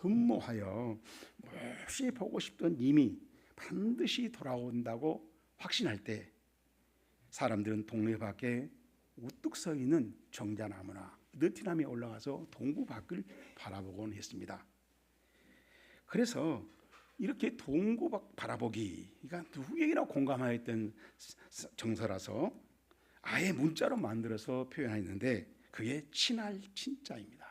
흠모하여 몹시 보고 싶던 님이 반드시 돌아온다고 확신할 때 사람들은 동네 밖에 우뚝 서 있는 정자나무나 느티나무에 올라가서 동부 밖을 바라보곤 했습니다. 그래서 이렇게 동부 밖 바라보기, 그러니까 누구에게나 공감하였던 정서라서 아예 문자로 만들어서 표현했는데 그게 친할 친자입니다.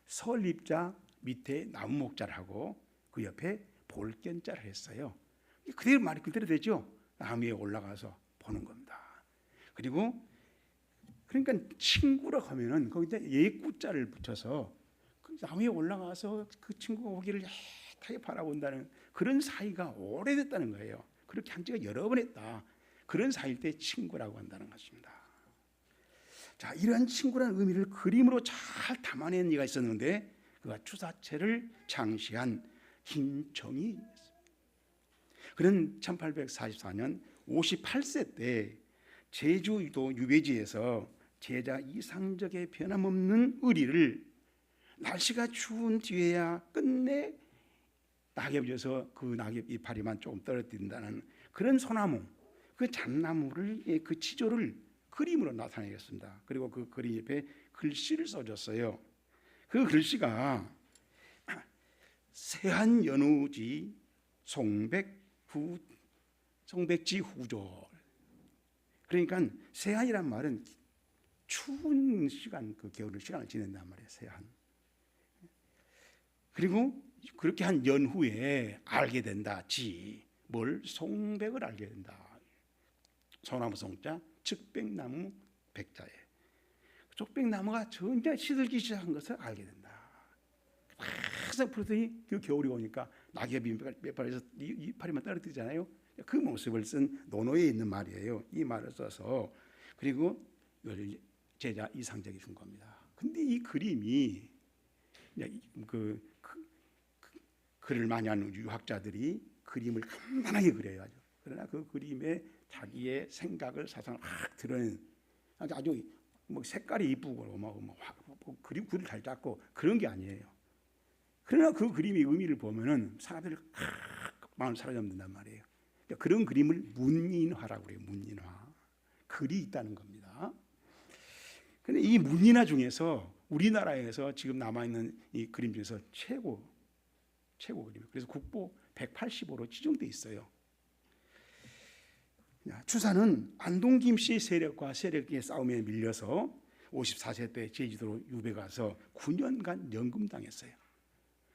설립자 밑에 나무 목자를 하고 그 옆에 볼견자를 했어요. 그대로 말이 그대로 되죠. 나무 위에 올라가서 보는 겁니다. 그리고 그러니까 친구라고 하면은 거기다 예구자를 붙여서 그 나무 위에 올라가서 그 친구가 오기를 애타게 바라본다는 그런 사이가 오래됐다는 거예요. 그렇게 한 지가 여러 번 했다. 그런 사이일 때 친구라고 한다는 것입니다. 자, 이러한 친구라는 의미를 그림으로 잘 담아낸 이가 있었는데 그가 추사체를 창시한 김정희였습니다. 그는 1844년 58세 때 제주도 유배지에서 제자 이상적의 변함없는 의리를 날씨가 추운 뒤에야 끝내 낙엽이 져서 그 낙엽 이파리만 조금 떨어진다는 그런 소나무, 그 잣나무를 그 치조를 그림으로 나타내겠습니다. 그리고 그 그림 옆에 글씨를 써줬어요. 그 글씨가 세한연우지 송백지 후절. 그러니까 세한이란 말은 추운 시간, 그 겨울 시간을 지낸단 말이에요. 세한. 그리고 그렇게 한 연후에 알게 된다. 뭘? 송백을 알게 된다. 소나무 송자, 측백나무 백자에 쪽백나무가 전혀 시들기 시작한 것을 알게 된다. 항상 그러더니 그 겨울이 오니까 낙엽이 몇 발에서 이파리만 떨어뜨리잖아요. 그 모습을 쓴 논어에 있는 말이에요. 이 말을 써서 그리고 이걸 제자 이상적이 준 겁니다. 근데 이 그림이 글을 많이 하는 유학자들이 그림을 간단하게 그려요. 그러나 그 그림에 자기의 생각을 사상을 확 드러낸 아주 뭐 색깔이 이쁘고 그림 글을 잘 잡고 그런 게 아니에요. 그러나 그 그림의 의미를 보면은 사람들이 마음 사로잡는단 말이에요. 그러니까 그런 그림을 문인화라고 그래요. 문인화. 글이 있다는 겁니다. 그런데 이 문인화 중에서 우리나라에서 지금 남아 있는 이 그림 중에서 최고 그림이에요. 그래서 국보 185로 지정돼 있어요. 추사는 안동 김씨 세력과 세력의 싸움에 밀려서 54세 때 제주도로 유배 가서 9년간 연금당했어요.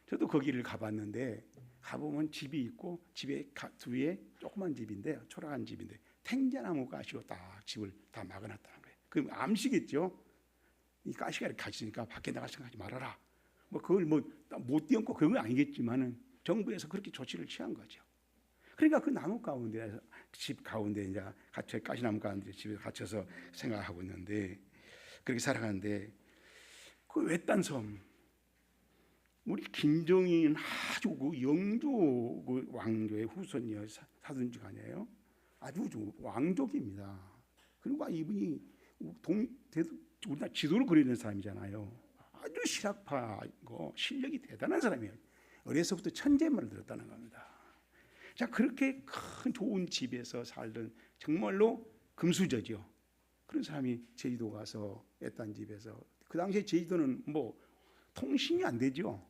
저도 거기를 가봤는데 가보면 집이 있고 집에 뒤에 조그만 집인데 초라한 집인데 탱자나무 가시로 딱 집을 다 막아놨다는 거예요. 그럼 암시겠죠. 이 가시가 이렇게 가시니까 밖에 나갈 생각하지 말아라. 뭐 그걸 못 띄얹고 그런 건 아니겠지만은 정부에서 그렇게 조치를 취한 거죠. 그러니까 그 나무 가운데 집 가운데 이제 갇혀 가시나무 가운데 집에 갇혀서 생활하고 있는데 그렇게 살아가는데 그 외딴 섬 우리 김정희는 아주 그 영조 그 왕조의 후손이요 사돈지가 아니에요. 아주 왕족입니다. 그리고 이분이 우리나라 지도를 그리는 사람이잖아요. 아주 실학파고 실력이 대단한 사람이에요. 어려서부터 천재말을 들었다는 겁니다. 자, 그렇게 큰 좋은 집에서 살던 정말로 금수저죠. 그런 사람이 제주도 가서 애딴 집에서 그 당시에 제주도는 뭐 통신이 안 되죠.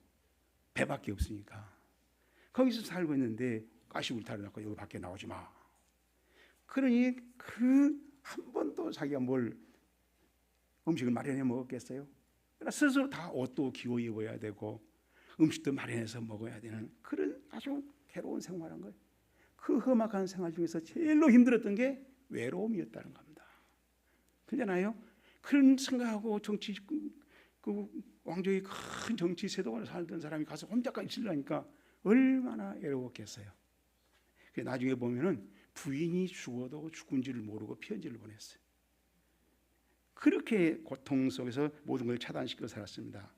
배밖에 없으니까 거기서 살고 있는데 가시울타를 놓고 여기 밖에 나오지 마. 그러니 그 한 번도 자기가 뭘 음식을 마련해 먹었겠어요? 그러나 스스로 다 옷도 기워 입어야 되고 음식도 마련해서 먹어야 되는 그런 아주 괴로운 생활한 거예요. 그 험악한 생활 중에서 제일로 힘들었던 게 외로움이었다는 겁니다. 그러잖아요. 그런 생각하고 정치 그 왕족의 큰 정치 세도관을 살던 사람이 가서 혼자까지 있으려니까 얼마나 외로웠겠어요. 나중에 보면은 부인이 죽어도 죽은지를 모르고 편지를 보냈어요. 그렇게 고통 속에서 모든 걸 차단시켜 살았습니다.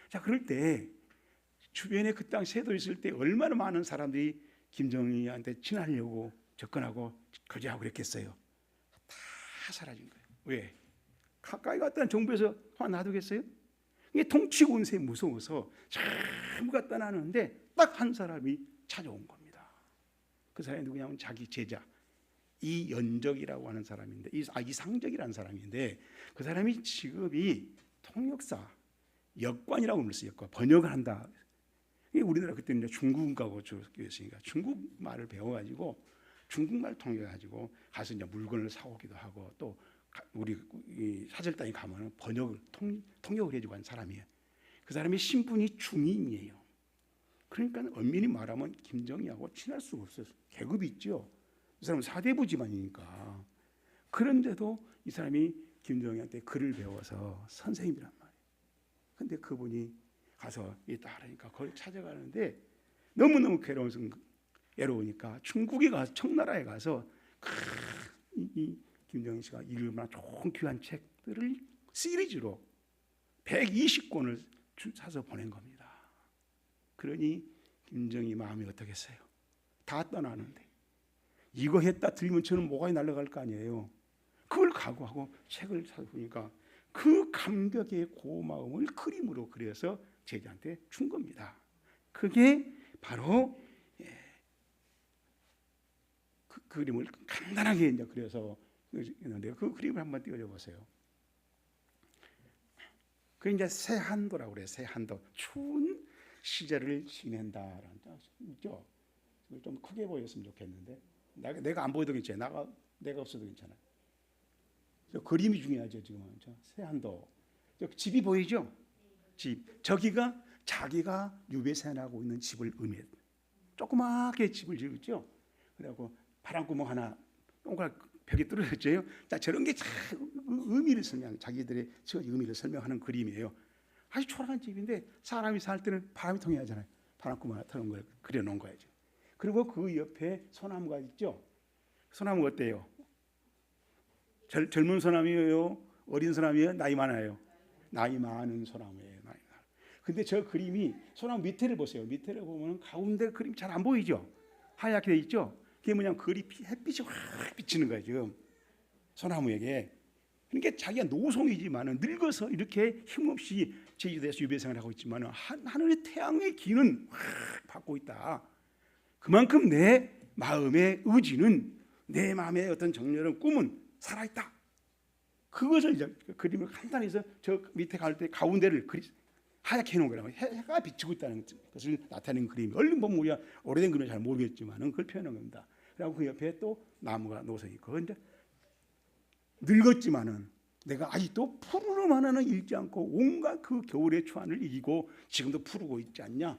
자, 그럴 때 주변에 그 땅 세도 있을 때 얼마나 많은 사람들이 김정희한테 친하려고 접근하고 거절하고 그랬겠어요. 다 사라진 거예요. 왜? 가까이 갔다는 정부에서 놔두겠어요? 이게 통치 권세 무서워서 전부가 떠나는데 딱 한 사람이 찾아온 겁니다. 그 사람이 누구냐면 자기 제자 이연적이라고 하는 사람인데, 이상적이라는 사람인데, 그 사람이 직업이 통역사, 역관이라고 불렀어요. 역관, 번역을 한다. 우리나라 그때는 이제 중국하고 교회였으니까 중국말을 배워가지고 중국말 통역해가지고 가서 이제 물건을 사오기도 하고, 또 우리 사절단에 가면은 번역을 통역을 해주고 한 사람이에요. 그 사람의 신분이 중임이에요. 그러니까 엄밀히 말하면 김정희하고 친할 수가 없어요. 계급이 있죠. 이 사람은 사대부 집안이니까. 그런데도 이 사람이 김정희한테 글을 배워서 선생님이란 말이에요. 근데 그분이 가서 따르니까 그걸 찾아가는데 너무너무 괴로우니까 중국에 가서, 청나라에 가서 이 김정희 씨가 읽을 만한 좋은 귀한 책들을 시리즈로 120권을 사서 보낸 겁니다. 그러니 김정희 마음이 어떻겠어요? 다 떠나는데 이거 했다 들리면 저는 모가지 날아갈 거 아니에요. 그걸 각오하고 책을 사서 보니까 그 감격의 고마움을 그림으로 그려서 제자한테 준 겁니다. 그게 바로 그 그림을 간단하게 이제 그려서 했는데, 그 그림을 한번 띄워줘 보세요. 그 이제 새한도라고 그래요. 새한도, 추운 시절을 지낸다라는 뜻이죠. 좀 크게 보였으면 좋겠는데, 내가 안 보여도 괜찮아요. 내가 없어도 괜찮아요. 저 그림이 중요하죠. 지금은 새한도. 집이 보이죠? 집. 저기가 자기가 유배생하고 있는 집을 의미해요. 조그맣게 집을 지었죠. 그래갖고 바람구멍 하나 동그랗게 벽에 뚫어졌죠. 자, 저런 게 의미를 자기들의 의미를 설명하는 그림이에요. 아주 초라한 집인데 사람이 살 때는 바람이 통해야 하잖아요. 바람구멍 하나 터는 걸 그려놓은 거예요. 그리고 그 옆에 소나무가 있죠. 소나무 어때요? 젊은 소나무예요? 어린 소나무예요? 나이 많아요? 나이 많은 소나무예요. 근데 저 그림이 소나무 밑에를 보세요. 밑에를 보면 가운데 그림 잘 안 보이죠? 하얗게 돼 있죠? 그게 뭐냐면 햇빛이 확 비치는 거예요. 지금 소나무에게. 그러니까 자기가 노송이지만 늙어서 이렇게 힘없이 제주도에서 유배생활을 하고 있지만 하늘의 태양의 기는 확 받고 있다. 그만큼 내 마음의 의지는, 내 마음의 어떤 정렬한 꿈은 살아있다. 그것을 이제 그림을 간단히 해서 저 밑에 갈 때 가운데를 하얗게 해놓은 거라고. 해가 비치고 있다는 것을 나타내는 그림이. 얼른 보면 우리가 오래된 그림을 잘 모르겠지만 그걸 표현한 겁니다. 그리고 그 옆에 또 나무가 놓서 있고, 그런데 늙었지만은 내가 아직도 푸르름 하나는 잃지 않고 온갖 그 겨울의 추한을 이기고 지금도 푸르고 있지 않냐?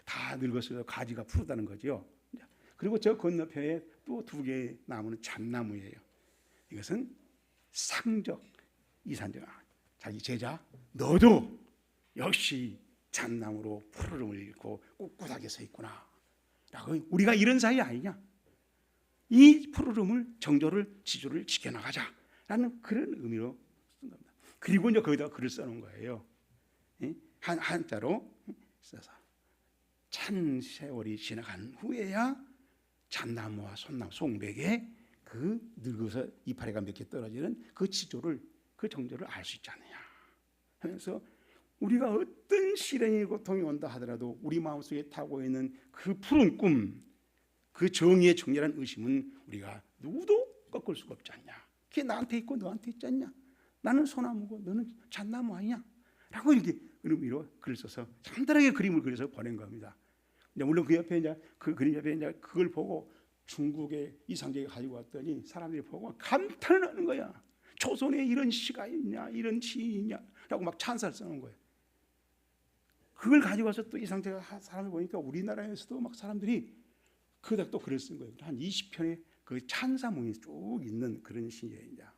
다 늙었어도 가지가 푸르다는 거죠. 그리고 저 건너편에 또 두 개의 나무는 잣나무예요. 이것은 상적, 이산적. 자기 제자, 너도 역시 잣나무로 푸르름을 잃고 꿋꿋하게 서 있구나 라고. 우리가 이런 사이 아니냐? 이 푸르름을, 정조를, 지조를 지켜나가자 라는 그런 의미로 쓴 겁니다. 그리고 이제 거기다 글을 써놓은 거예요. 한자로 써서 찬 세월이 지나간 후에야 잣나무와 손나무, 송백에 그 늙어서 이파리가 몇 개 떨어지는 그 지조를, 그 정조를 알 수 있지 않느냐 하면서, 우리가 어떤 시련이 고통이 온다 하더라도 우리 마음속에 타고 있는 그 푸른 꿈, 그 정의의 정렬한 의심은 우리가 누구도 꺾을 수가 없지 않냐. 그게 나한테 있고 너한테 있지 않냐. 나는 소나무고 너는 잣나무 아니냐 라고 이렇게 의미로 글을 써서 간단하게 그림을 그려서 보낸 겁니다. 물론 그 옆에 이제 그 그림 옆에 이제 그걸 보고 중국의 이상적이 가지고 왔더니 사람들이 보고 감탄을 하는 거야. 조선에 이런 시가 있냐, 이런 시인이 있냐라고 막 찬사를 써놓은 거예요. 그걸 가지고 와서 또 이상적인 사람을 보니까 우리나라에서도 막 사람들이 그다 또 글을 쓴 거예요. 한 20편의 그 찬사문이 쭉 있는 그런 시예요.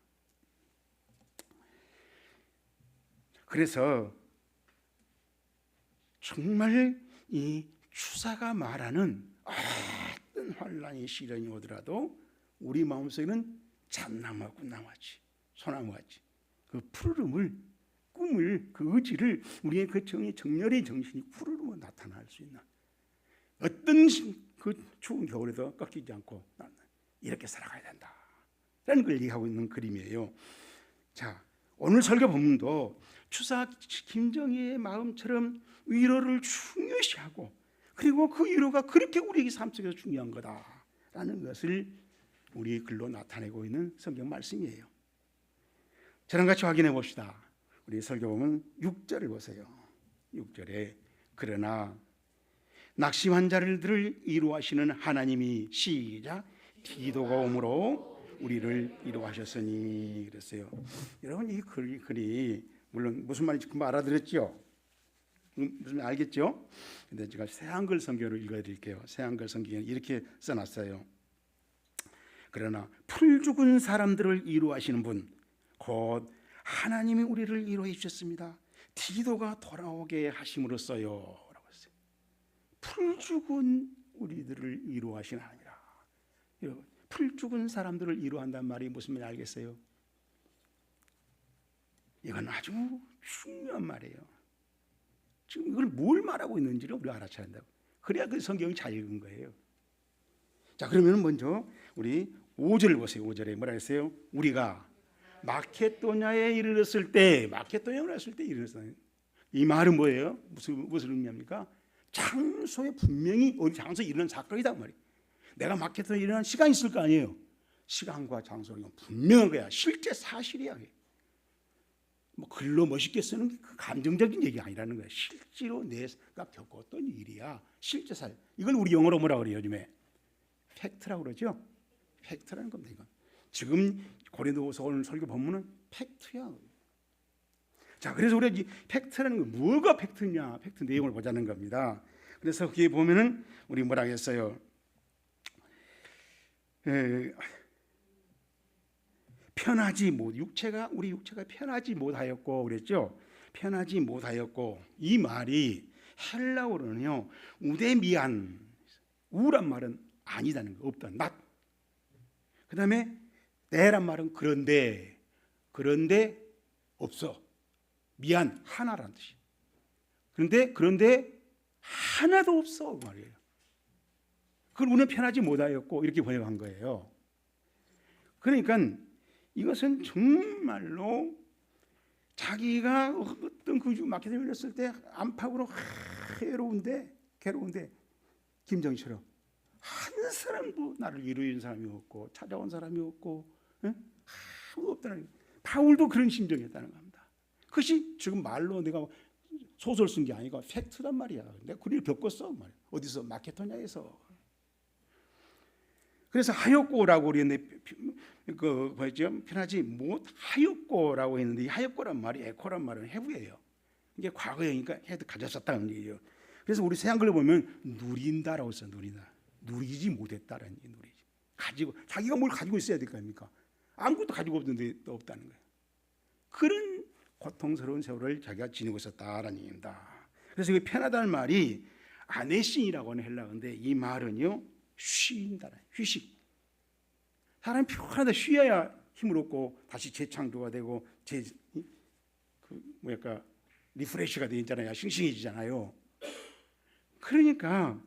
그래서 정말 이 추사가 말하는 어떤 환란이 시련이 오더라도 우리 마음속에는 잣나무와 꿈나무같이, 소나무같이 그 푸르름을, 꿈을, 그 의지를, 우리의 그 정열의 정신이 푸르름으로 나타날 수 있는, 어떤 그 추운 겨울에도 꺾이지 않고 나는 이렇게 살아가야 된다 라는 걸 얘기하고 있는 그림이에요. 자, 오늘 설교 본문도 추사 김정희의 마음처럼 위로를 중요시하고, 그리고 그 위로가 그렇게 우리에게 삶 속에서 중요한 거다라는 것을 우리 글로 나타내고 있는 성경 말씀이에요. 저랑 같이 확인해 봅시다. 우리 설교 보면 6절을 보세요. 6절에 그러나 낙심한 자들을 위로하시는 하나님이 시작 디도가 오므로 우리를 위로하셨으니 그랬어요. 여러분 이 글이 물론 무슨 말인지 금방 알아들었죠? 무슨 말 알겠죠? 근데 제가 새한글 성경을 읽어드릴게요. 새한글 성경에 이렇게 써놨어요. 그러나 풀 죽은 사람들을 위로하시는 분 곧 하나님이 우리를 위로해 주셨습니다. 디도가 돌아오게 하심으로써요 라고 했어요. 풀 죽은 우리들을 위로하신 하나님이라. 여러분, 풀 죽은 사람들을 위로한다는 말이 무슨 말인지 알겠어요? 이건 아주 중요한 말이에요. 지금 이걸 뭘 말하고 있는지를 우리가 알아차야 한다고. 그래야 그 성경이 잘 읽은 거예요. 자, 그러면 먼저 우리 5절을 보세요. 5절에 뭐라 했어요? 우리가 마케도냐에 이르렀을 때, 이르렀어요. 이 말은 뭐예요? 무슨 의미합니까? 장소에 분명히 어디 장소에 일어난 사건이다 말이에요. 내가 마케도냐에 일어난 시간이 있을 거 아니에요. 시간과 장소가 분명한 거야. 실제 사실이야. 뭐 글로 멋있게 쓰는 게 그 감정적인 얘기 아니라는 거야. 실제로 내가 겪었던 일이야. 실제 사실. 이걸 우리 영어로 뭐라 그래요? 요즘에 팩트라고 그러죠. 팩트라는 겁니다. 이건. 지금 고린도후서 오늘 설교 본문은 팩트야. 자, 그래서 우리가 이 팩트라는 거 뭐가 팩트냐? 팩트 내용을 보자는 겁니다. 그래서 거기에 보면은 우리 뭐라 했어요? 편하지 못 우리 육체가 편하지 못하였고 그랬죠. 편하지 못하였고 이 말이 헬라어로는요 우데미안 우란 말은 아니다는 거 없다 not. 그다음에 네란 말은 그런데 없어 미안 하나라는 뜻이. 그런데 하나도 없어 그 말이에요. 그걸 우리는 편하지 못하였고 이렇게 번역한 거예요. 그러니까 이것은 정말로 자기가 어떤 그 마켓에 열렸을 때 안팎으로 괴로운데 김정희처럼 한 사람도 나를 위로해준 사람이 없고 찾아온 사람이 없고 아무도 없다는 거예요. 바울도 그런 심정이었다는 겁니다. 그것이 지금 말로 내가 소설 쓴 게 아니고 팩트란 말이야. 내가 그 일을 겪었어 말이야. 어디서 마케도냐에서. 그래서 하였고라고 그랬는데 그 뭐였죠? 편하지 못하였고라고 했는데 이 하였고란 말이 에코란 말은 해부예요. 이게 과거형이니까 해도 가졌었다는 얘기예요. 그래서 우리 새한글로 보면 누린다라고 써. 누리지 못했다라는 게 누리지. 가지고 자기가 뭘 가지고 있어야 될 거 아닙니까? 아무것도 가지고 없는데 또 없다는 거예요. 그런 고통스러운 세월을 자기가 지니고 있었다라는 얘기입니다. 그래서 이 편하다는 말이 아네신이라고 하는 헬라어인데 이 말은요 쉰다는 휴식. 사람이 편하다 쉬어야 힘을 얻고 다시 재창조가 되고 리프레시가 되잖아요. 싱싱해지잖아요. 그러니까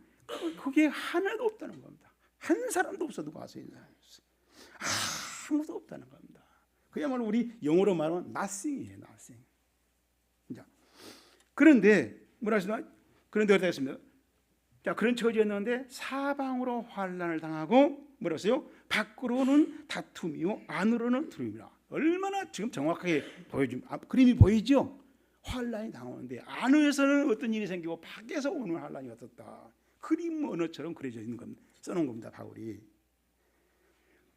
그게 하나도 없다는 겁니다. 한 사람도 없어. 누가 와서 있는 사람이 없어. 아무도 없다는 겁니다. 그야말로 우리 영어로 말하면 nothing이에요. nothing. 자, 그런데 뭐라 하시나? 그런데 어떻게 했습니다? 자, 그런 처지였는데 사방으로 환난을 당하고 뭐라 했어요? 밖으로는 다툼이요 안으로는 두려움이라. 얼마나 지금 정확하게 그림이 보이죠? 환난이 당하는데 안에서는 어떤 일이 생기고 밖에서 오는 환난이 어떻다. 그림 언어처럼 그려져 있는 겁니다. 써놓은 겁니다. 바울이.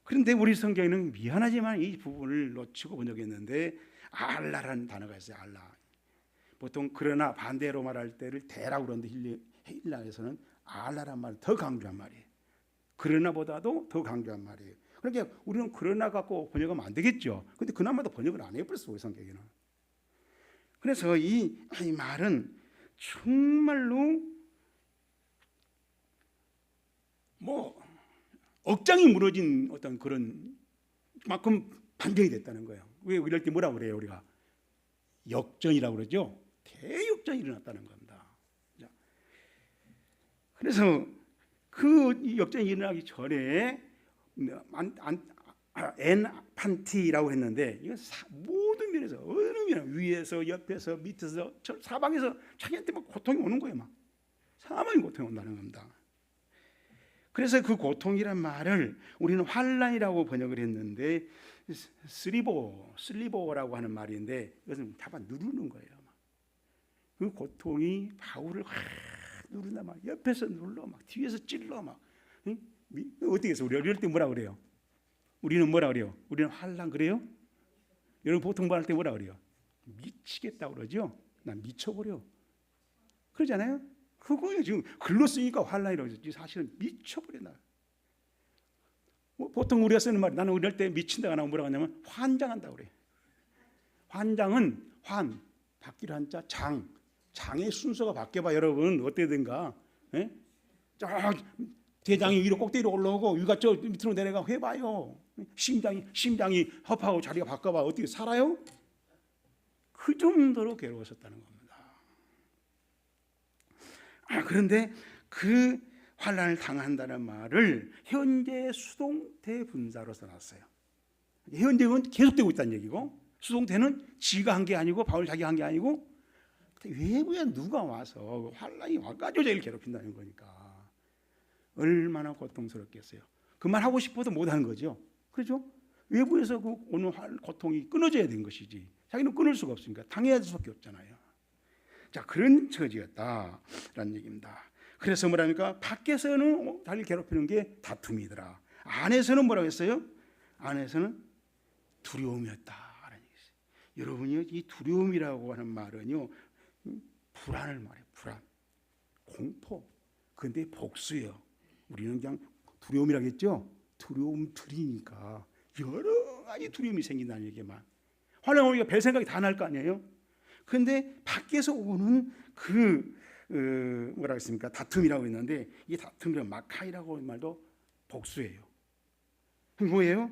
그런데 우리 성경에는 미안하지만 이 부분을 놓치고 번역했는데 알라라는 단어가 있어요. 알라. 보통 그러나 반대로 말할 때를 대라고 그러는데 헬라에서는 알라란 말을 더 강조한 말이에요. 그러나보다도 더 강조한 말이에요. 그러니까 우리는 그러나 갖고 번역하면 안 되겠죠. 그런데 그나마도 번역을 안 해버렸어 우리 성경에는. 그래서 이 말은 정말로 뭐 억장이 무너진 어떤 그런 만큼 반전이 됐다는 거예요. 왜 이럴 때 뭐라고 그래요? 우리가 역전이라고 그러죠. 대역전이 일어났다는 겁니다. 그래서 그 역전이 일어나기 전에 엔판티라고 했는데 이건 모든 모든 면에서 어느 면 위에서 옆에서 밑에서 사방에서 자기한테 막 고통이 오는 거예요. 막 사망의 고통이 온다는 겁니다. 그래서 그 고통이란 말을 우리는 환난이라고 번역을 했는데 슬리보라고 하는 말인데 이것은 다만 누르는 거예요. 그 고통이 바울을 확 누른다 막 옆에서 눌러 막 뒤에서 찔러 막 어떻게 해서 우리 어릴 때 뭐라 그래요? 우리는 뭐라 그래요? 우리는 환난 그래요? 여러분 보통 말할 때 뭐라 그래요? 미치겠다 그러죠? 난 미쳐버려 그러잖아요. 그거예요. 지금 글로 쓰니까 환난이라고 그러지 사실은 미쳐버려. 보통 우리가 쓰는 말이 나는 어릴 때 미친다가 나오면 뭐라고 하냐면 환장한다고 그래. 환장은 바뀔 한자 장의 순서가 바뀌어봐. 여러분 어때든가 쫙 대장이 위로 꼭대기로 올라오고 위가 저 밑으로 내려가 해봐요. 심장이 허파하고 자리가 바꿔봐. 어떻게 살아요? 그 정도로 괴로웠었다는 겁니다. 그런데 그 환난을 당한다는 말을 현재 수동태 분사로 써놨어요. 현재는 계속되고 있다는 얘기고 수동태는 지가 한 게 아니고 바울 자기가 한 게 아니고 외부에 누가 와서 환난이 와가지고 제일 괴롭힌다는 거니까 얼마나 고통스럽겠어요. 그 말 하고 싶어도 못하는 거죠. 그렇죠? 외부에서 그 오는 고통이 끊어져야 되는 것이지 자기는 끊을 수가 없으니까 당해야 될 수밖에 없잖아요. 자, 그런 처지였다라는 얘기입니다. 그래서 뭐라니까 밖에서는 자기를 괴롭히는 게 다툼이더라. 안에서는 뭐라고 했어요? 안에서는 두려움이었다라는 얘기였어요. 여러분이 이 두려움이라고 하는 말은요 불안을 말해요. 불안, 공포. 근데 복수예요. 우리는 그냥 두려움이라고 했죠. 두려움들이니까 여러 가지 두려움이 생긴다는 얘기만. 환난 오니까 별 생각이 다 날 거 아니에요. 그런데 밖에서 오는 뭐라 했습니까? 다툼이라고 했는데 이 다툼이란 마카이라고 하는 말도 복수예요. 뭐예요?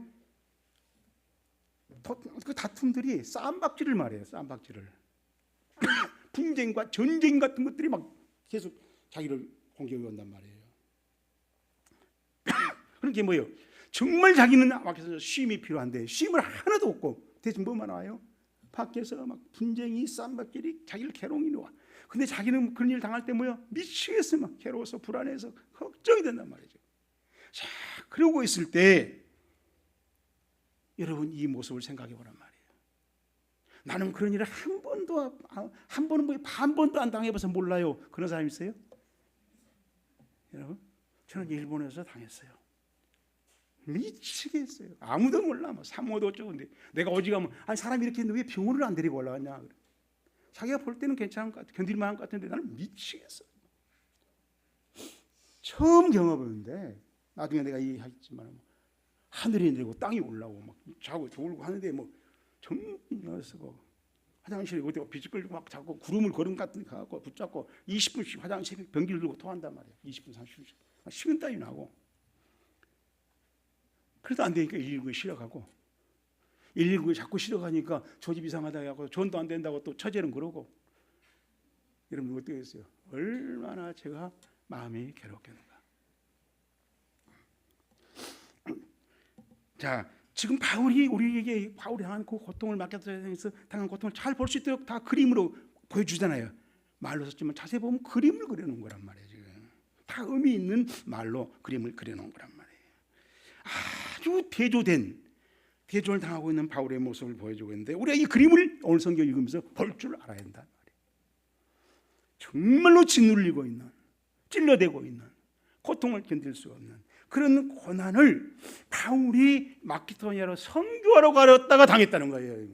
그 다툼들이 쌈박질을 말해요. 쌈박질을. 분쟁과 전쟁 같은 것들이 막 계속 자기를 공격해 온단 말이에요. 그러니까 뭐예요? 정말 자기는 밖에서 쉼이 필요한데 쉼을 하나도 없고 대신 뭐만 와요? 밖에서 막 분쟁이 쌈박질이 자기를 괴로움이 와. 근데 자기는 그런 일 당할 때 뭐야? 미치겠어. 막 괴로워서 불안해서 걱정이 된단 말이죠. 자, 그러고 있을 때 여러분 이 모습을 생각해 보란 말이에요. 나는 그런 일을 한 번은 뭐 반 번도 안 당해봐서 몰라요. 그런 사람 있어요? 여러분, 저는 일본에서 당했어요. 미치겠어요. 아무도 몰라. 뭐 산모도 어쩌고인데 내가 어디 가면 아니 사람이 이렇게 했는데 왜 병원을 안 데리고 올라갔냐. 자기가 볼 때는 괜찮은 것 같아. 견딜만한 것 같은데 나는 미치겠어. 처음 경험했는데 나중에 내가 얘기하겠지만 하늘이 내리고 땅이 올라오고 막 자고 졸고 하는데 뭐 정말 쓰고 화장실에 어디 비지 끌고 막 자고 구름을 걸음 같은 거 갖고 붙잡고 20분씩 화장실에 변기를 들고 토한단 말이야. 20분 30분씩 식은땀이 나고. 그래도 안 되니까 119에 실어가고 119에 자꾸 실어가니까 저 집 이상하다 하고 전도 안 된다고 또 처제는 그러고. 여러분 어떻게 했어요? 얼마나 제가 마음이 괴롭겠는가. 자, 지금 우리에게 바울이 당한 그 고통을 맡겨서 당한 고통을 잘 볼 수 있도록 다 그림으로 보여주잖아요. 말로 썼지만 자세히 보면 그림을 그려놓은 거란 말이에요. 지금 다 의미 있는 말로 그림을 그려놓은 거란 말이에요. 아주 대조를 당하고 있는 바울의 모습을 보여주고 있는데 우리가 이 그림을 오늘 성경 읽으면서 볼 줄 알아야 한단 말이에요. 정말로 짓눌리고 있는, 찔러대고 있는, 고통을 견딜 수 없는 그런 고난을 바울이 마케도니아로 선교하러 가렸다가 당했다는 거예요.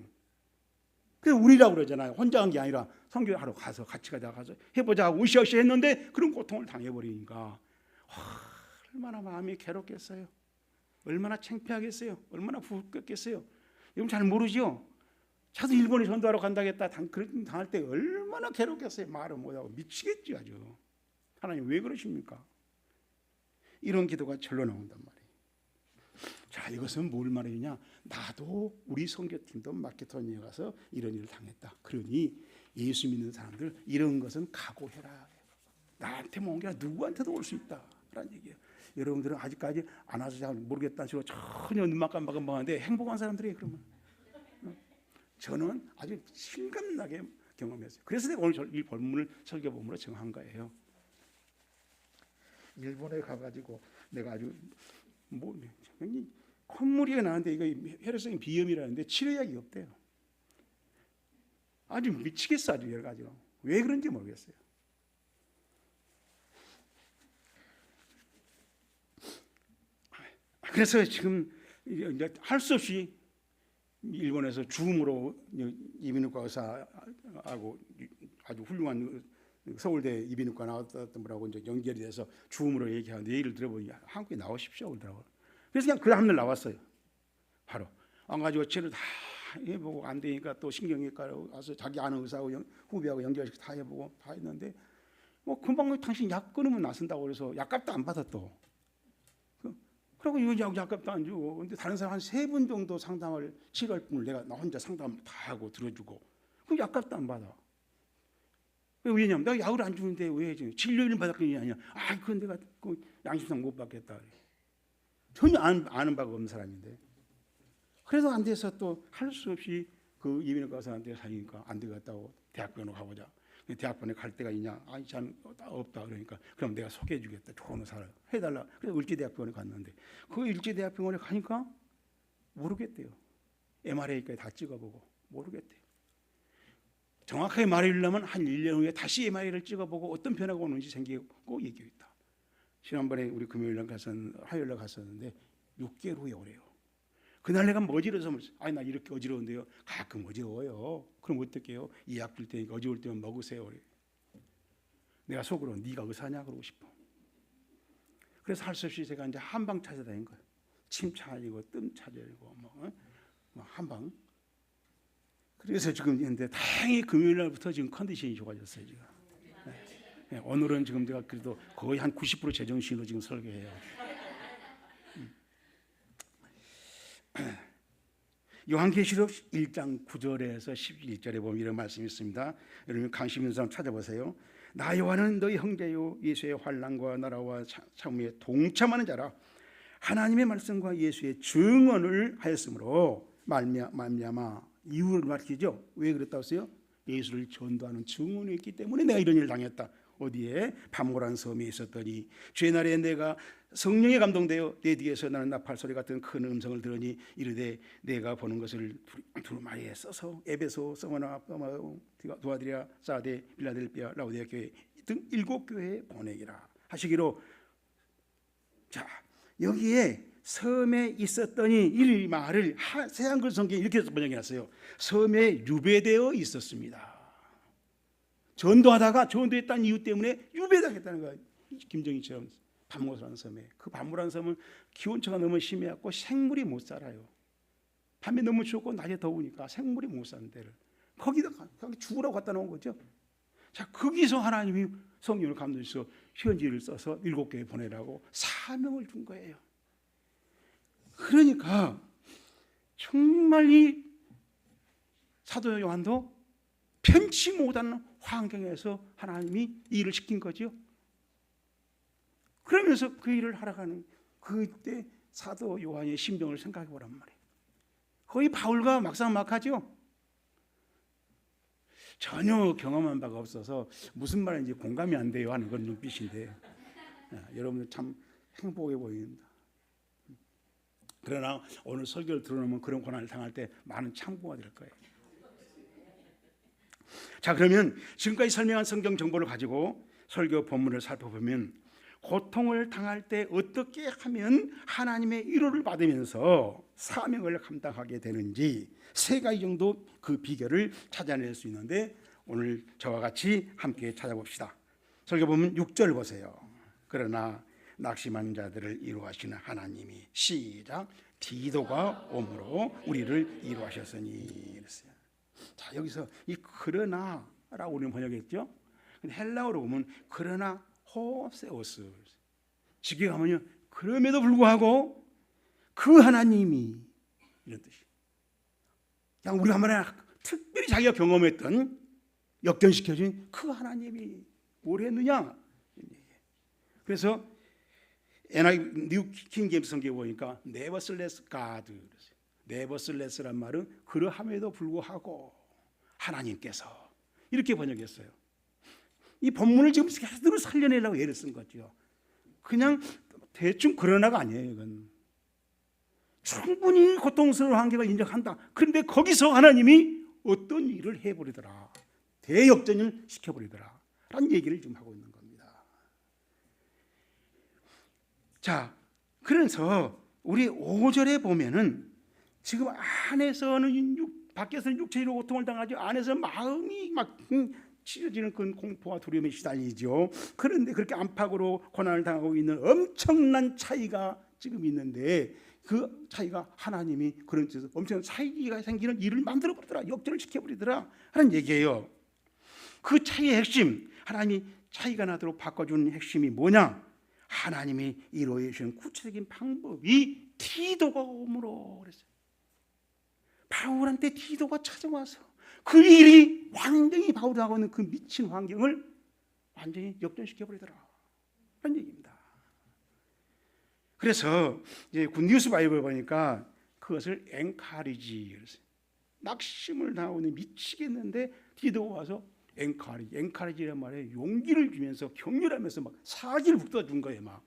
그래서 우리라고 그러잖아요. 혼자 한 게 아니라 선교하러 가서 같이 가서 해보자 하고 으쌰으쌰 했는데 그런 고통을 당해버리니까 얼마나 마음이 괴롭겠어요. 얼마나 창피하겠어요. 얼마나 부끄럽겠어요. 여러분 잘 모르죠? 자도 일본에 전도하러 간다겠다 당할 때 얼마나 괴롭겠어요. 말을 못하고 미치겠지 아주. 하나님 왜 그러십니까? 이런 기도가 절로 나온단 말이에요. 자, 이것은 뭘 말이냐? 나도 우리 선교팀도 마케도니아에 가서 이런 일을 당했다. 그러니 예수 믿는 사람들 이런 것은 각오해라. 나한테만 온 게 아니라 누구한테도 올 수 있다. 라는 얘기예요. 여러분들은 아직까지 안 와서 잘 모르겠다는 식으로 전혀 눈만 깜빡깜빡하는데 행복한 사람들이에요. 그러면 저는 아주 실감나게 경험했어요. 그래서 내가 오늘 이 본문을 설교본문으로 정한 거예요. 일본에 가가지고 내가 아주 뭐 콧물이 나는데 이거 혈액성 비염이라는데 치료약이 없대요. 아주 미치겠어. 아주 여러 가지로. 왜 그런지 모르겠어요. 그래서 지금 이제 할 수 없이 일본에서 줌으로 이비인후과 의사하고 아주 훌륭한 서울대 이비인후과 나왔던 분하고 이제 연결이 돼서 줌으로 얘기하는데 얘기를 들어보니 한국에 나오십시오 그러더라고요. 그래서 그냥 그 다음날 나왔어요. 바로 안 가지고 치료 다 해보고 안 되니까 또 신경외과로 가서 자기 아는 의사하고 후배하고 연결시켜 다 해보고 다 했는데 뭐 금방 당신 약 끊으면 나선다고 그래서 약값도 안 받아 또. 그리고 이거 약값도 안 주고 근데 다른 사람 한 3분 정도 상담을 치료할 분을 내가 나 혼자 상담 다 하고 들어주고 그 약값도 안 받아. 왜냐면 내가 약을 안 주는데 왜 지금 진료비는 받았더니 아니야. 아 그건 내가 그 양심상 못 받겠다. 전혀 아는 바가 없는 사람인데. 그래도 안 돼서 또 할 수 없이 그 이비인후과 의사한테 사니까 안 되겠다고 대학병원으로 가보자. 대학병원에 갈 데가 있냐? 아니 전 없다 그러니까 그럼 내가 소개해 주겠다. 좋은 의사를 해달라. 그래서 을지대학병원에 갔는데 그 을지대학병원에 가니까 모르겠대요. MRI까지 다 찍어보고 모르겠대요. 정확하게 말하려면 한 1년 후에 다시 MRI를 찍어보고 어떤 변화가 오는지 생기고 얘기했다. 지난번에 우리 화요일날 갔었는데 6개월 후에 오래요. 그날 내가 어지러워서 아니 나 이렇게 어지러운데요. 가끔 어지러워요. 그럼 어떡해요? 이 약 줄 테니까 어지러울 때면 먹으세요. 그래. 내가 속으로 네가 의사냐 그러고 싶어. 그래서 할 수 없이 제가 이제 한방 찾아다닌 거예요. 침 찾아다니고 뜸 찾아다니고 뭐 한방. 그래서 지금 근데 다행히 금요일 날부터 지금 컨디션이 좋아졌어요 지금. 네, 오늘은 지금 제가 그래도 거의 한 90% 제정신으로 지금 설교해요. 요한계시록 1장 9절에서 11절에 보면 이런 말씀이 있습니다. 여러분 관심 있는 사람 찾아보세요. 나 요한은 너희 형제요 예수의 환난과 나라와 참음에 동참하는 자라. 하나님의 말씀과 예수의 증언을 하였으므로 말미암아 이유를 밝히죠. 왜 그랬다고 했어요? 예수를 전도하는 증언이 있기 때문에 내가 이런 일을 당했다. 어디에? 밤모란 섬에 있었더니 죄날에 내가 성령에 감동되어 내 뒤에서 나는 나팔 소리 같은 큰 음성을 들으니 이르되 내가 보는 것을 두루마리에 써서 에베소, 스무나, 두아디라, 사데, 빌라델피아, 라오디아 교회 등 7교회에 보내기라 하시기로. 자 여기에 섬에 있었더니 이 말을 새한글 성경에 이렇게 번역해놨어요. 섬에 유배되어 있었습니다. 전도하다가 전도했다는 이유 때문에 유배당했다는 거예요. 김정희처럼 밤모라는 섬에. 그 밤모라는 섬은 기온차가 너무 심해갖고 생물이 못 살아요. 밤에 너무 춥고 낮에 더우니까 생물이 못 사는 데를 거기다 죽으라고 갖다 놓은 거죠. 자 거기서 하나님이 성령을 감동해서 편지를 써서 7교회 보내라고 사명을 준 거예요. 그러니까 정말 이 사도 요한도 편치 못하는 환경에서 하나님이 일을 시킨 거죠. 그러면서 그 일을 하러 가는 그때 사도 요한의 심정을 생각해 보란 말이에요. 거의 바울과 막상막하죠. 전혀 경험한 바가 없어서 무슨 말인지 공감이 안 돼요 하는 그런 눈빛인데 여러분들 참 행복해 보입니다. 그러나 오늘 설교를 들어놓으면 그런 고난을 당할 때 많은 참고가 될 거예요. 자 그러면 지금까지 설명한 성경 정보를 가지고 설교 본문을 살펴보면 고통을 당할 때 어떻게 하면 하나님의 위로를 받으면서 사명을 감당하게 되는지 3가지 정도 그 비결을 찾아낼 수 있는데 오늘 저와 같이 함께 찾아봅시다. 설교 본문 6절 보세요. 그러나 낙심한 자들을 위로하시는 하나님이 시작 디도가 오므로 우리를 위로하셨으니 그랬어요. 자 여기서 이 그러나라고 우리는 번역했죠. 근데 헬라어로 보면 그러나 호세오스 직역하면요 그럼에도 불구하고 그 하나님이 이런 뜻이. 그냥 우리가 한번에 특별히 자기가 경험했던 역전시켜준 그 하나님이 뭘 했느냐. 그래서 NIV 뉴 킹 제임스 성경에 보니까 Nevertheless God 네버슬레스란 말은 그러함에도 불구하고 하나님께서 이렇게 번역했어요. 이 본문을 지금 제대로 살려내려고 애를 쓴 거죠. 그냥 대충 그러나가 아니에요. 이건 충분히 고통스러운 한계가 인정한다. 그런데 거기서 하나님이 어떤 일을 해버리더라, 대역전을 시켜버리더라 라는 얘기를 지금 하고 있는 겁니다. 자, 그래서 우리 5절에 보면은 지금 안에서는 밖에서는 육체로 고통을 당하죠. 안에서 마음이 막 치러지는 그런 공포와 두려움에 시달리죠. 그런데 그렇게 안팎으로 고난을 당하고 있는 엄청난 차이가 지금 있는데, 그 차이가 하나님이 그런 뜻에서 엄청난 차이가 생기는 일을 만들어버리더라, 역전을 시켜버리더라 하는 얘기예요. 그 차이의 핵심, 하나님이 차이가 나도록 바꿔주는 핵심이 뭐냐? 하나님이 이루어 주신 구체적인 방법이 디도가 오므로 그랬어요. 바울한테 디도가 찾아와서 그 일이 완전히 바울이 하고 있는 그 미친 환경을 완전히 역전시켜버리더라 라는 얘기입니다. 그래서 이제 굿뉴스 바이블 보니까 그것을 엔카리지, 낙심을 당하고 있는 미치겠는데 디도가 와서 엔카리지란 말에 용기를 주면서 격려하면서 막 사기를 북돋아 준 거예요. 막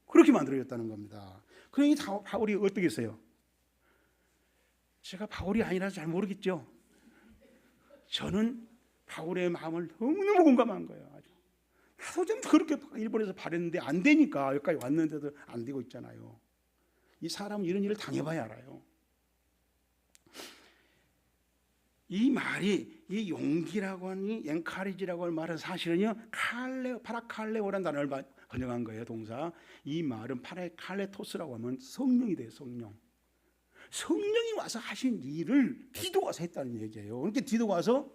그렇게 만들어졌다는 겁니다. 그러니 바울이 어떻게 했어요? 제가 바울이 아니라서 잘 모르겠죠. 저는 바울의 마음을 너무너무 공감한 거예요. 아주. 나도 좀 그렇게 일본에서 바랬는데 안 되니까 여기까지 왔는데도 안 되고 있잖아요. 이 사람은 이런 일을 당해봐야 알아요. 이 말이, 이 용기라고 하니 엔카리지라고 하는 말은 사실은요 파라칼레오라는 단어를 번역한 거예요. 동사. 이 말은 파라칼레토스라고 하면 성령이 돼요. 성령이 와서 하신 일을 디도가 와서 했다는 얘기예요. 그러니까 디도가 와서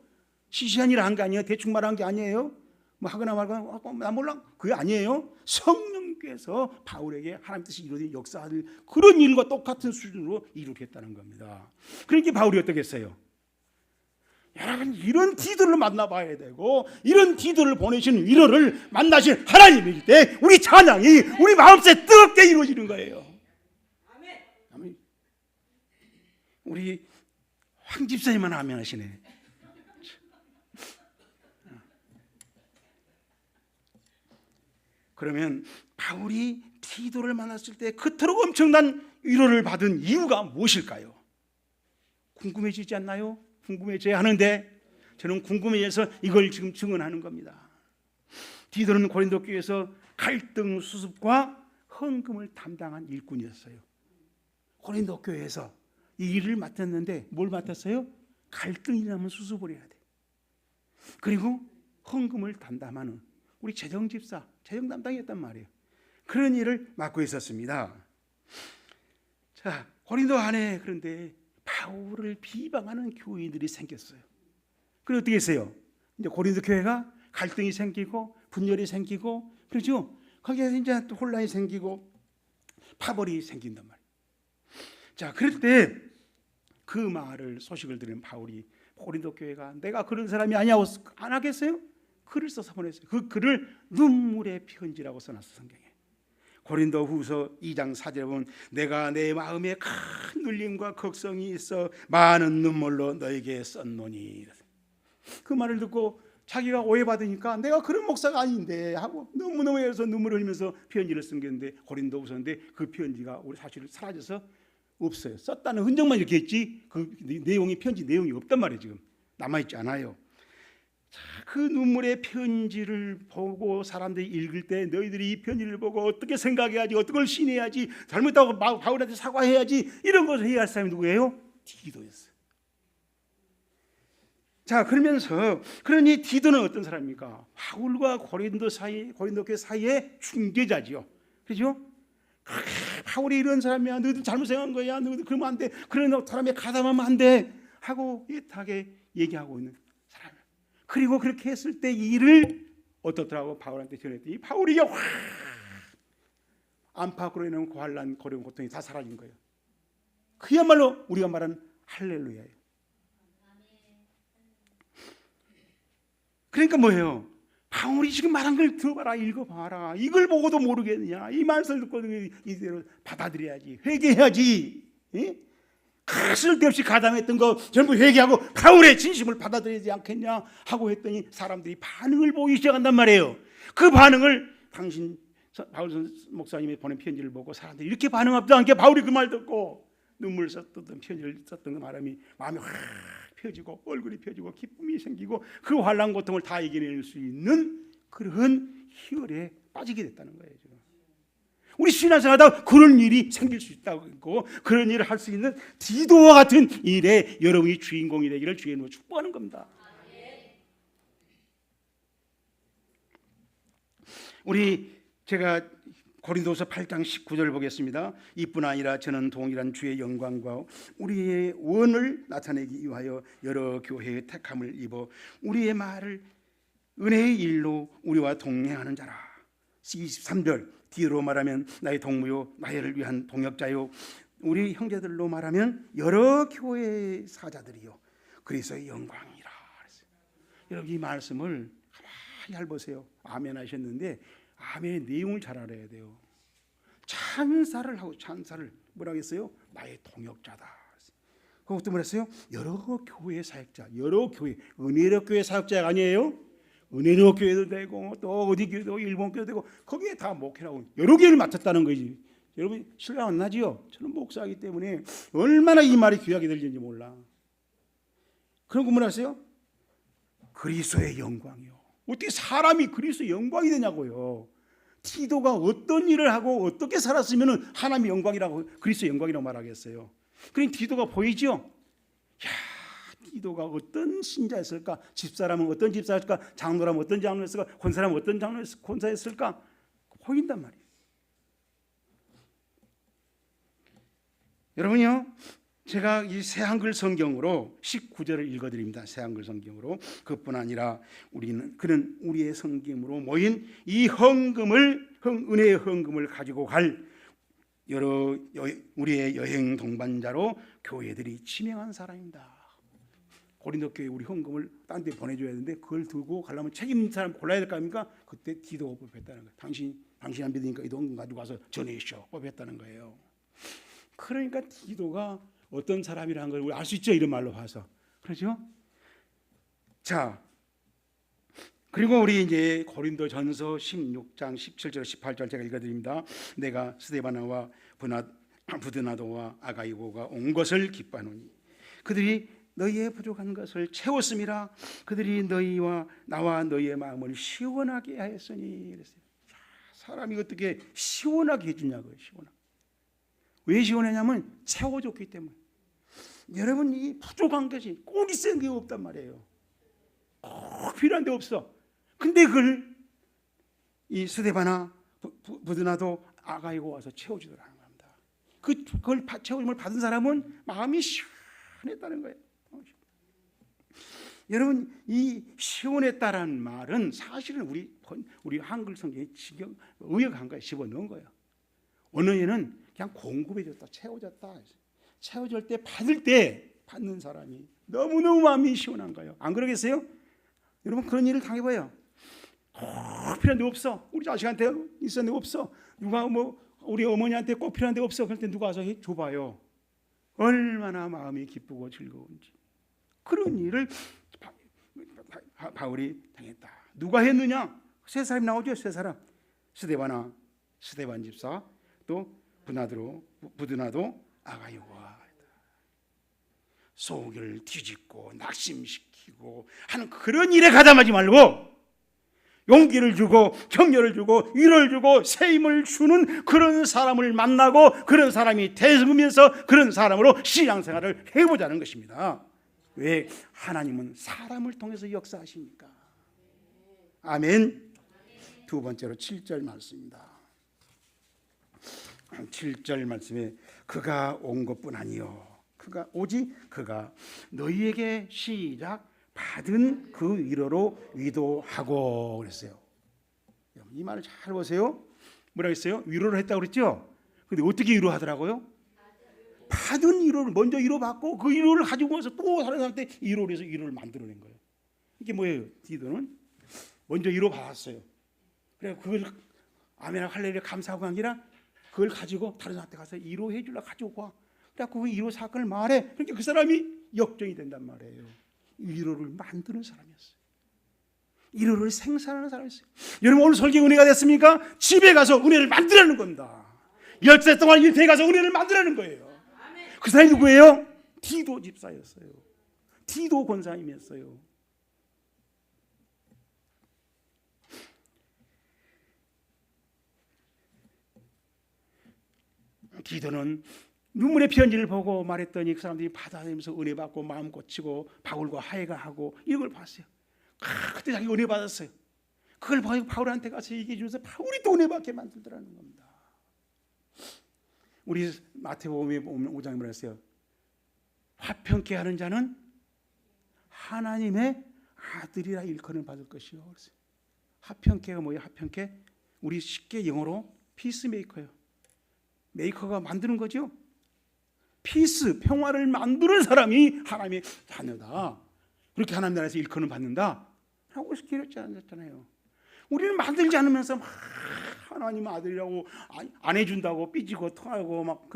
시시한 일을 한 게 아니에요. 대충 말한 게 아니에요. 뭐 하거나 말거나 나 몰라, 그게 아니에요. 성령께서 바울에게 하나님 뜻이 이루어진 역사를 그런 일과 똑같은 수준으로 이루겠다는 겁니다. 그러니까 바울이 어떻게 했어요? 여러분, 이런 디도를 만나봐야 되고, 이런 디도를 보내신 위로를 만나신 하나님일 때 우리 찬양이 우리 마음속에 뜨겁게 이루어지는 거예요. 아멘. 우리 황 집사님만 아멘 하시네. 그러면 바울이 디도를 만났을 때 그토록 엄청난 위로를 받은 이유가 무엇일까요? 궁금해지지 않나요? 궁금해져야 하는데 저는 궁금해져서 이걸 지금 증언하는 겁니다. 디도는 고린도 교회에서 갈등 수습과 헌금을 담당한 일꾼이었어요. 고린도 교회에서 이 일을 맡았는데 뭘 맡았어요? 갈등이 나면 수습을 해야 돼. 그리고 헌금을 담당하는 우리 재정 집사, 재정 담당이었단 말이에요. 그런 일을 맡고 있었습니다. 자, 고린도 안에 그런데 바울을 비방하는 교인들이 생겼어요. 그리고 어떻게 했어요? 이제 고린도 교회가 갈등이 생기고 분열이 생기고 그렇죠? 거기에서 이제 또 혼란이 생기고 파벌이 생긴단 말이에요. 자, 그럴 때 그 말을 소식을 들은 바울이 고린도 교회가 내가 그런 사람이 아니냐고 안 하겠어요? 글을 써서 보냈어요. 그 글을 눈물의 편지라고 써놨어, 성경에. 고린도 후서 2장 4절에 보면 내가 내 마음에 큰 눌림과 걱정이 있어 많은 눈물로 너에게 썼노니. 그 말을 듣고 자기가 오해받으니까 내가 그런 목사가 아닌데 하고 너무너무 해서 눈물을 흘리면서 편지를 쓴 건데 고린도 후서인데 그 편지가 우리 사실 사라져서 없어요. 썼다는 흔적만 이렇게 했지 그 내용이 편지 내용이 없단 말이에요. 지금 남아있지 않아요. 자, 그 눈물의 편지를 보고 사람들이 읽을 때 너희들이 이 편지를 보고 어떻게 생각해야지, 어떤 걸 신해야지, 잘못하고 바울한테 사과해야지, 이런 것을 해야 할 사람이 누구예요? 디도였어요. 자, 그러면서 그러니 디도는 어떤 사람입니까? 바울과 고린도 교회 사이의 중재자지요. 그렇죠? 바울이 이런 사람이야, 너희들 잘못 생각한 거야, 너희들 그러면 안 돼, 그런 사람에 가담하면 안 돼 하고 애타게 얘기하고 있는 사람. 그리고 그렇게 했을 때 일을 어떻더라고 바울한테 전했더니 바울이 확 안팎으로 인한 고환난 고령 고통이 다 사라진 거예요. 그야말로 우리가 말하는 할렐루야예요. 그러니까 뭐예요? 바울이 지금 말한 걸 들어봐라, 읽어봐라. 이걸 보고도 모르겠느냐? 이 말씀을 듣고 이대로 받아들여야지, 회개해야지. 예? 쓸데없이 가담했던 거 전부 회개하고 바울의 진심을 받아들이지 않겠냐 하고 했더니 사람들이 반응을 보이기 시작한단 말이에요. 그 반응을 바울 목사님이 보낸 편지를 보고 사람들이 이렇게 반응하지 않게 바울이 그 말 듣고 눈물 썼던 편지를 썼던 그 마음이 확 펴지고 얼굴이 펴지고 기쁨이 생기고 그 환난 고통을 다 이겨낼 수 있는 그런 희열에 빠지게 됐다는 거예요. 우리 신앙생활하다 그런 일이 생길 수 있다고, 그런 일을 할 수 있는 디도와 같은 일에 여러분이 주인공이 되기를 주의 이름으로 축복하는 겁니다. 제가 고린도서 8장 19절을 보겠습니다. 이뿐 아니라 저는 동일한 주의 영광과 우리의 원을 나타내기 위하여 여러 교회의 택함을 입어 우리의 말을 은혜의 일로 우리와 동행하는 자라. 23절 뒤로 말하면 나의 동무요 나를 위한 동역자요 우리 형제들로 말하면 여러 교회의 사자들이요 그리스도의 영광이라. 여러분 이 말씀을 가만히 잘 보세요. 아멘 하셨는데 아멘의 내용을 잘 알아야 돼요. 찬사를 하고 찬사를 뭐라고 했어요? 나의 동역자다. 그것도 뭐랬어요? 여러 교회의 사역자, 여러 교회, 은혜력 교회 사역자가 아니에요? 은혜력 교회도 되고 또 어디 교회도 일본 교회도 되고 거기에 다 목회라고 여러 교회를 맡았다는 거지. 여러분 실감 안 나지요? 저는 목사이기 때문에 얼마나 이 말이 귀하게 들리는지 몰라. 그런 거 뭐라세요? 그리스도의 영광이요. 어떻게 사람이 그리스도의 영광이 되냐고요. 디도가 어떤 일을 하고 어떻게 살았으면 하나님의 영광이라고 그리스도의 영광이라고 말하겠어요. 그러니 디도가 보이죠? 디도가 어떤 신자였을까? 집사람은 어떤 집사였을까? 장로라면 어떤 장로였을까? 권사라면 어떤 권사였을까? 보인단 말이에요. 여러분요, 제가 이 새한글 성경으로 19절을 읽어드립니다. 새한글 성경으로. 그뿐 아니라 그는 우리의 성김으로 모인 이 은혜의 헌금을 가지고 갈 우리의 여행 동반자로 교회들이 지명한 사람입니다. 고린도 교회 우리 헌금을 딴 데 보내줘야 되는데 그걸 두고 가려면 책임 사람 골라야 될 거 아닙니까? 그때 디도가 뽑혔다는 거예요. 당신 안 믿으니까 이 돈 가지고 와서 전해주시오. 뽑혔다는 거예요. 그러니까 디도가 어떤 사람이라는 걸 우리 알 수 있죠. 이런 말로 봐서. 그렇죠? 자, 그리고 우리 이제 고린도전서 16장 17절 18절 제가 읽어드립니다. 내가 스데바나와 부드나도와 아가이고가 온 것을 기뻐하노니 그들이 너희의 부족한 것을 채웠음이라. 그들이 너희와 나와 너희의 마음을 시원하게 하였으니. 그랬어요. 사람이 어떻게 시원하게 해주냐고요. 시원하게. 왜 시원하냐면 채워줬기 때문에. 여러분 이 부족한 것이 꼭 있어야 게 없단 말이에요. 꼭 필요한 데 없어. 근데 그걸 이 스데바나 부드나도 아가이고 와서 채워주더라는 겁니다. 그걸 채워줌을 받은 사람은 마음이 시원했다는 거예요. 여러분 이 시원했다라는 말은 사실은 우리 한글 성경에 의역한 거예요. 집어넣은 거예요. 언어에는 그냥 공급해줬다, 채워줬다. 채워줄 때 받는 사람이 너무너무 마음이 시원한 거예요. 안 그러겠어요? 여러분 그런 일을 당해봐요. 꼭 필요한 데 없어. 우리 자식한테 있었는데 없어. 누가 우리 어머니한테 꼭 필요한 데 없어. 그럴 때 누가 와서 줘봐요. 얼마나 마음이 기쁘고 즐거운지. 그런 일을 바울이 당했다. 누가 했느냐? 세 사람이 나오죠. 세 사람. 스데반 집사, 또 부드나도 아가이고가 속을 뒤집고 낙심시키고 하는 그런 일에 가담하지 말고 용기를 주고 격려를 주고 위로를 주고 새 힘을 주는 그런 사람을 만나고 그런 사람이 되면서 그런 사람으로 신앙생활을 해보자는 것입니다. 왜? 하나님은 사람을 통해서 역사하시니까. 아멘. 두 번째로 7절 말씀입니다. 7절 말씀에 그가 온 것뿐 아니요 그가 너희에게 시작 받은 그 위로로 위도하고 그랬어요. 이 말을 잘 보세요. 뭐라고 했어요? 위로를 했다고 그랬죠? 근데 어떻게 위로하더라고요? 받은 위로를 먼저 위로받고 그 위로를 가지고 와서 또 다른 사람한테 위로를 해서 위로를 만들어낸 거예요. 이게 뭐예요? 디도는 먼저 위로받았어요. 그래 그걸 아멘하고 할렐루야 감사하고 한 게 아니라 그걸 가지고 다른 사람한테 가서 위로해 주려고 가지고 와. 그래갖고 그 1호 사건을 말해. 그러니까 그 사람이 역정이 된단 말이에요. 1호를 만드는 사람이었어요. 1호를 생산하는 사람이었어요. 여러분 오늘 설교 은혜가 됐습니까? 집에 가서 은혜를 만들라는 겁니다. 열세 동안 일터에 가서 은혜를 만들라는 거예요. 그 사람이 누구예요? 디도 집사였어요. 디도 권사님이었어요. 디도는 눈물의 편지를 보고 말했더니 그 사람들이 받아들이면서 은혜 받고 마음 고치고 바울과 화해가 하고 이런 걸 봤어요. 그때 자기 은혜 받았어요. 그걸 보고 바울한테 가서 얘기해 주면서 바울이 또 은혜 받게 만들더라는 겁니다. 우리 마태복음에 보면 5장에 뭐라 했어요? 화평케 하는 자는 하나님의 아들이라 일컬음을 받을 것이요. 화평케가 뭐예요? 화평케? 우리 쉽게 영어로 피스메이커예요. 메이커가 만드는 거죠. 피스, 평화를 만드는 사람이 하나님의 자녀다. 그렇게 하나님 나라에서 일컬음 받는다 라고 해서 기록지 않았잖아요. 우리는 만들지 않으면서 막 하나님 아들이라고 안 해준다고 삐지고 통하고 막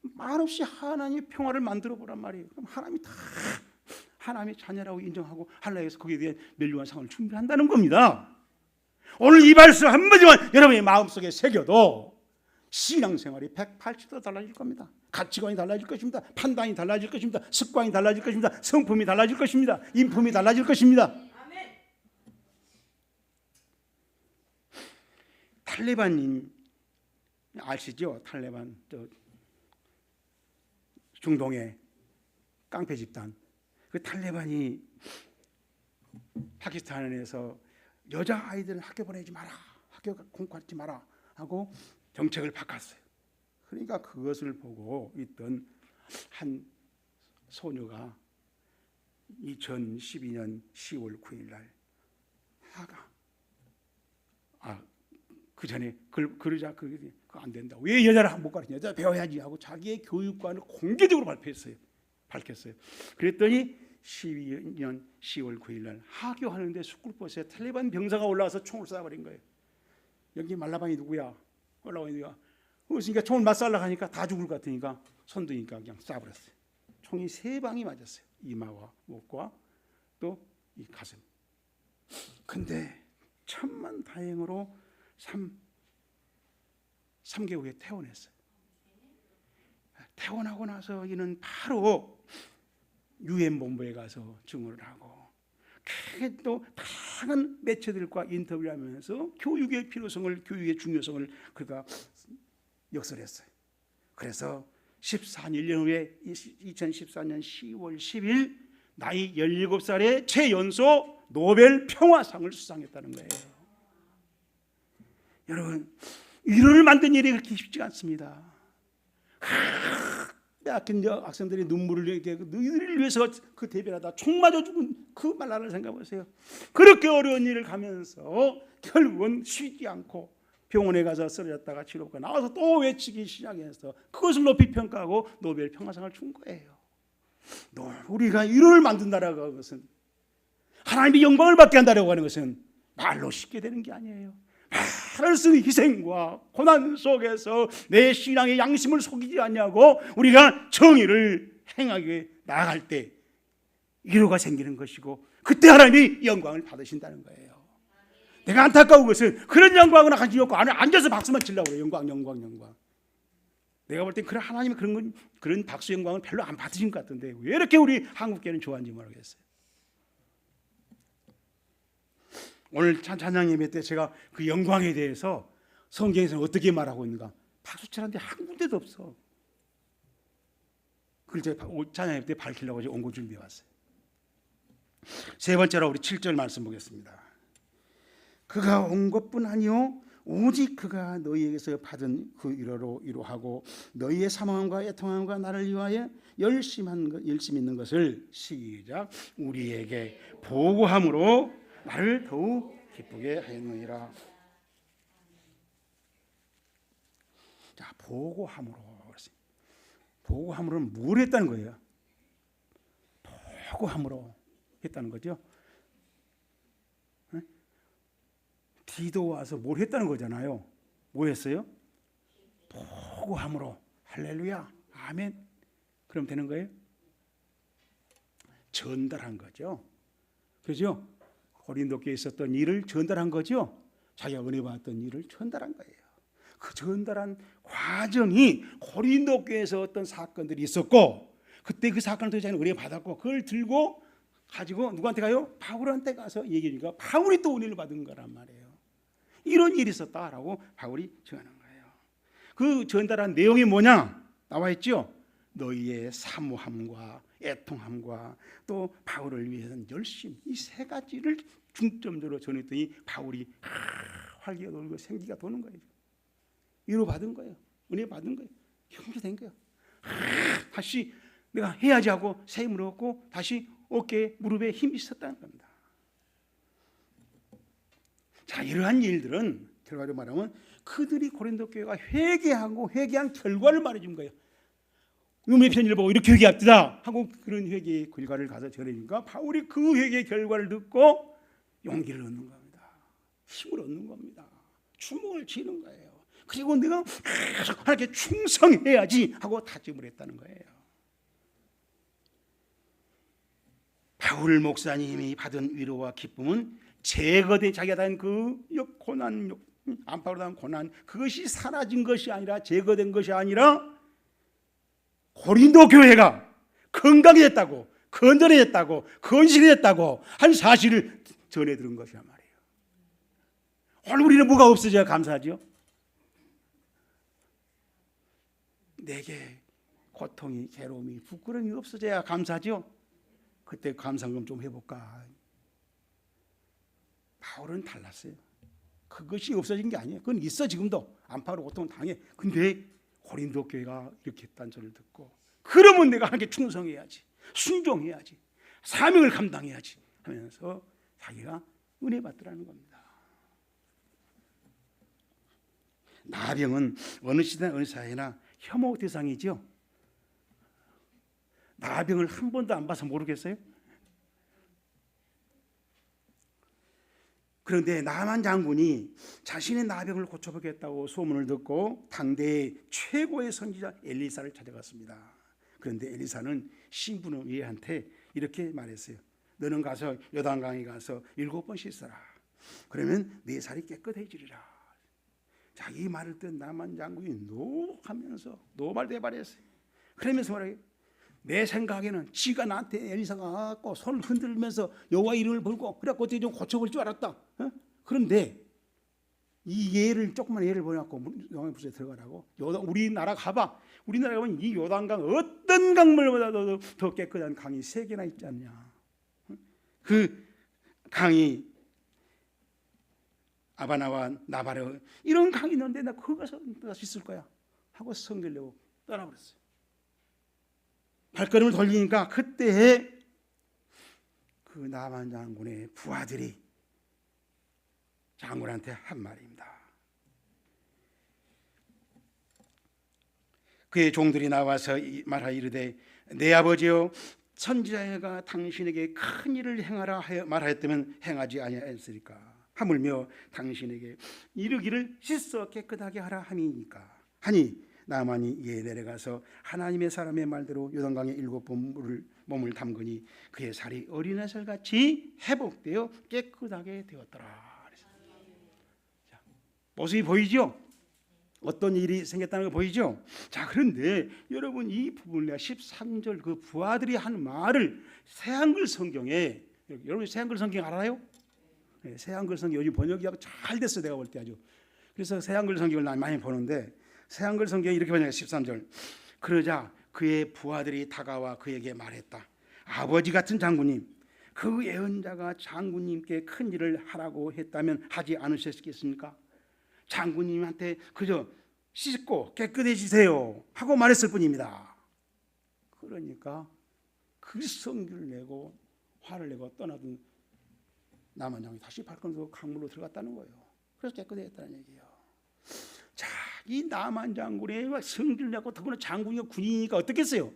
말없이 하나님의 평화를 만들어 보란 말이에요. 그럼 하나님이 다 하나님의 자녀라고 인정하고 하나님께서 거기에 대한 멸류관 상을 준비한다는 겁니다. 오늘 이 말씀 한마디만 여러분의 마음속에 새겨도 신앙생활이 180도 달라질 겁니다. 가치관이 달라질 것입니다. 판단이 달라질 것입니다. 습관이 달라질 것입니다. 성품이 달라질 것입니다. 인품이 달라질 것입니다. 탈레반인 아시죠? 탈레반 중동의 깡패 집단. 그 탈레반이 파키스탄에서 여자 아이들은 학교 보내지 마라, 학교 공부하지 마라 하고 정책을 바꿨어요. 그러니까 그것을 보고 있던 한 소녀가 2012년 10월 9일 날 그 전에 그러자 그거 안 된다. 왜 여자를 못 가르치냐? 여자 배워야지 하고 자기의 교육관을 공개적으로 밝혔어요. 그랬더니 12년 10월 9일 날 하교하는데 스쿨버스에 탈레반 병사가 올라와서 총을 쏴버린 거예요. 여기 말라방이 누구야? 올라오니까 그러니까 총을 맞살라 하니까 다 죽을 것 같으니까 손드니까 그냥 쏴버렸어요. 총이 3방이 맞았어요. 이마와 목과 또 이 가슴. 근데 천만 다행으로 3개월 후에 퇴원했어요. 퇴원하고 나서 이는 바로 UN 본부에 가서 증언을 하고 또 다양한 매체들과 인터뷰를 하면서 교육의 필요성을, 교육의 중요성을 그가 역설했어요. 그래서 1년 후에 2014년 10월 10일 나이 17살에 최연소 노벨 평화상을 수상했다는 거예요. 여러분, 이를 만든 일이 그렇게 쉽지 않습니다. 빼앗긴 학생들이 눈물을 너희들을 위해서 그 대변하다 총 맞아 죽은 그 말라를 생각해 보세요. 그렇게 어려운 일을 가면서 결국은 쉬지 않고 병원에 가서 쓰러졌다가 치료가 나와서 또 외치기 시작해서 그것을 높이 평가하고 노벨 평화상을 준 거예요. 우리가 이를 만든다라고 하는 것은, 하나님의 영광을 받게 한다라고 하는 것은 말로 쉽게 되는 게 아니에요. 말을 쓰는 희생과 고난 속에서 내 신앙의 양심을 속이지 않냐고 우리가 정의를 행하게 나아갈 때 위로가 생기는 것이고, 그때 하나님이 영광을 받으신다는 거예요. 내가 안타까운 것은 그런 영광을 가지고 없고 앉아서 박수만 치려고 그래요. 영광. 내가 볼 땐 그런 하나님이 그런 박수 영광을 별로 안 받으신 것 같은데 왜 이렇게 우리 한국교회는 좋아하는지 모르겠어요. 오늘 찬양 예배 때 제가 그 영광에 대해서 성경에서는 어떻게 말하고 있는가 박수 치는데 한 군데도 없어. 그걸 제가 찬양 예배 때 밝히려고 원고 준비해 왔어요. 세 번째로 우리 7절 말씀 보겠습니다. 그가 온 것뿐 아니요 오직 그가 너희에게서 받은 그 위로로 위로하고 너희의 사모함과 애통함과 나를 위하여 열심 있는 것을 시작 우리에게 보고함으로 나를 더욱 기쁘게 하였느니라. 자, 보고함으로는 뭘 했다는 거예요? 보고함으로 했다는 거죠. 디도 와서 뭘 했다는 거잖아요. 뭐 했어요? 보고함으로. 할렐루야. 아멘. 그럼 되는 거예요? 전달한 거죠. 그죠? 고린도 교회에 있었던 일을 전달한 거죠. 자기가 은혜 받았던 일을 전달한 거예요. 그 전달한 과정이 고린도 교회에서 어떤 사건들이 있었고, 그때 그 사건을 통해 자기는 은혜 받았고, 그걸 들고 가지고 누구한테 가요? 바울한테 가서 얘기하니까 바울이 또 은혜를 받은 거란 말이에요. 이런 일이 있었다라고 바울이 전하는 거예요. 그 전달한 내용이 뭐냐? 나와 있죠. 너희의 사모함과 애통함과 또 바울을 위해서는 열심, 이 세 가지를 중점적으로 전했더니 바울이 활기가 돌고 생기가 도는 거예요. 위로 받은 거예요. 은혜 받은 거예요. 형제된 거예요. 다시 내가 해야지 하고 새 힘을 얻고 다시 어깨에 무릎에 힘이 있었다는 겁니다. 자, 이러한 일들은 결과적으로 말하면 그들이 고린도 교회가 회개하고 회개한 결과를 말해준 거예요. 음의 편지를 보고 이렇게 회개합시다 하고 그런 회개의 결과를 가서 전해주니까 바울이 그 회개의 결과를 듣고 용기를 얻는 겁니다. 힘을 얻는 겁니다. 주먹을 쥐는 거예요. 그리고 내가 하나님께 충성해야지 하고 다짐을 했다는 거예요. 바울 목사님이 받은 위로와 기쁨은 제거된 자기가 당한 그 고난, 안팎으로 당한 고난, 그것이 사라진 것이 아니라 제거된 것이 아니라 고린도 교회가 건강해졌다고, 건전해졌다고, 건실해졌다고 한 사실을 전해 들은 것이란 말이에요. 오늘 우리는 뭐가 없어져야 감사하죠? 내게 고통이, 괴로움이, 부끄러움이 없어져야 감사하죠? 그때 감사금 좀 해볼까? 바울은 달랐어요. 그것이 없어진 게 아니에요. 그건 있어 지금도. 안팎으로 고통을 당해. 근데 고린도 교회가 이렇게 했다는 소리를 듣고, 그러면 내가 하나님께 충성해야지, 순종해야지, 사명을 감당해야지 하면서 자기가 은혜 받더라는 겁니다. 나병은 어느 시대나 어느 사회나 혐오 대상이죠. 나병을 한 번도 안 봐서 모르겠어요? 그런데 나만 장군이 자신의 나병을 고쳐보겠다고 소문을 듣고 당대의 최고의 선지자 엘리사를 찾아갔습니다. 그런데 엘리사는 신부는 얘한테 이렇게 말했어요. 너는 가서 요단강에 가서 7번 씻어라. 그러면 네 살이 깨끗해지리라. 자기 말을 듣는 나만 장군이 노하면서 노발대발했어요. 그러면서 말해요. 내 생각에는 지가 나한테 엘리사가 와갖고 손을 흔들면서 여호와 이름을 부르고 그래갖고 어떻게 좀 고쳐볼 줄 알았다. 어? 그런데 이 예를 조그만 예를 보내갖고 요단강에 들어가라고. 우리나라 가봐. 우리나라 가면 이 요단강 어떤 강물보다도 더 깨끗한 강이 3개나 있지 않냐. 그 강이 아바나와 나바르 이런 강이 있는데 나 거기 가서 씻을 거야 하고 성결 내고 떠나버렸어요. 발걸음을 돌리니까 그때 그 나만 장군의 부하들이 장군한테 한 말입니다. 그의 종들이 나와서 말하여 이르되 내 아버지여 선지자가 당신에게 큰 일을 행하라 하여 말하였다면 행하지 아니하였으리까. 하물며 당신에게 이르기를 씻어 깨끗하게 하라 함이니까. 하니 나만이 이에 내려가서 하나님의 사람의 말대로 요단강에 7번 몸을 담그니 그의 살이 어린애살같이 회복되어 깨끗하게 되었더라. 자, 모습이 보이죠? 어떤 일이 생겼다는 거 보이죠? 자, 그런데 여러분 이 부분에 13절 그 부하들이 한 말을 새한글 성경에, 여러분 새한글 성경 알아요? 네, 새한글 성경 요즘 번역이 잘 됐어 내가 볼 때 아주. 그래서 새한글 성경을 난 많이 보는데 새한글 성경이 이렇게 번역해 13절. 그러자 그의 부하들이 다가와 그에게 말했다. 아버지 같은 장군님, 그 예언자가 장군님께 큰 일을 하라고 했다면 하지 않으셨겠습니까? 장군님한테 그저 씻고 깨끗해지세요 하고 말했을 뿐입니다. 그러니까 그 성기를 내고 화를 내고 떠나던 남한 장군이 다시 발걸음으로 강물로 들어갔다는 거예요. 그래서 깨끗해졌다는 얘기예요. 자, 이 남한 장군의 성기를 내고 더구나 장군이가 군인이니까 어떻겠어요?